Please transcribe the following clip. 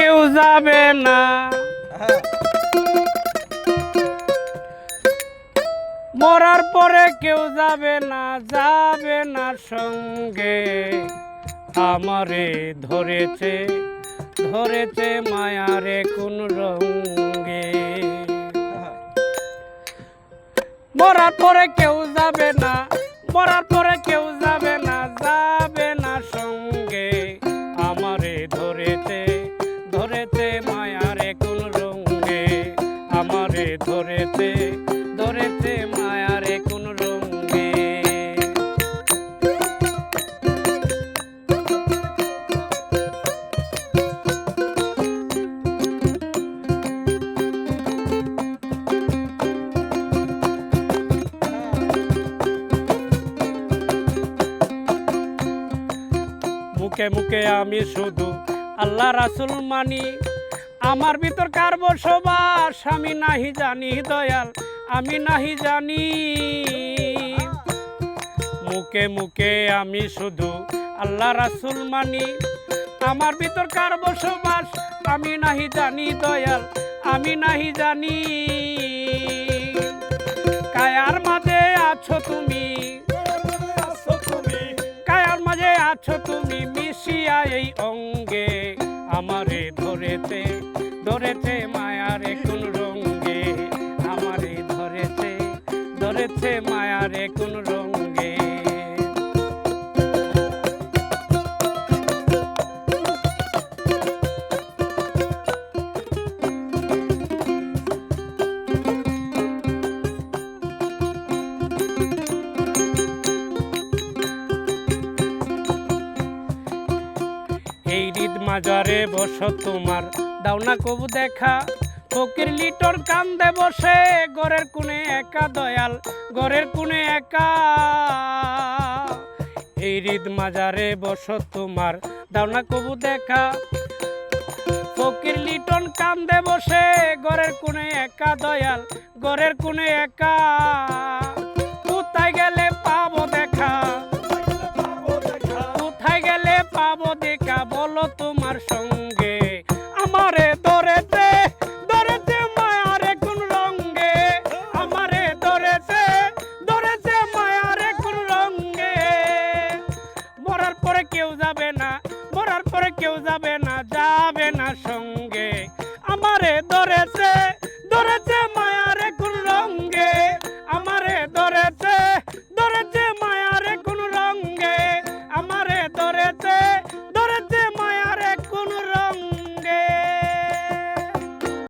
কেউ যাবে না, মরার পরে কেউ যাবে না, যাবে না সঙ্গে। আমারে ধরেছে ধরেছে মায়ারে কোন রঙ্গে। মরার পরে কেউ যাবে না, মরার পরে কেউ যাবে না, যাবে না সঙ্গে। আমারে ধরেছে ধরেছে মায়ারে কোন রঙ্গে। আমারে ধরেছে ধরেছে মায়ারে কোন রঙ্গে। মুখে মুখে আমি শুধু আল্লাহ রাসূল মানি, আমার ভিতর কার বসবাস আমি নাহি জানি দয়াল, আমি নাহি জানি। মুখে মুখে আমি শুধু আল্লাহ রাসূল মানি, আমার ভিতর কার বসবাস আমি নাহি জানি দয়াল, আমি নাহি জানি। কায়ার মাঝে আছো তুমি, কায়ার মাঝে আছো তুমি মিশিয়া এই অঙ্গে। আমারে ধরেছে ধরেছে মায়ারে কোন রঙ্গে। আমারে ধরেছে ধরেছে মায়ারে কোন রঙ্গে। এই হৃদ মাজারে বস তোমার দাও না কবু দেখা। ফকির লিটন কান্দে বসে ঘরের কোণে একা দয়াল, ঘরের কোণে একা। এই হৃদ মাজারে বস তোমার দাও না কবু দেখা। ফকির লিটন কান্দে বসে ঘরের কোণে একা দয়াল, ঘরের কোণে একা।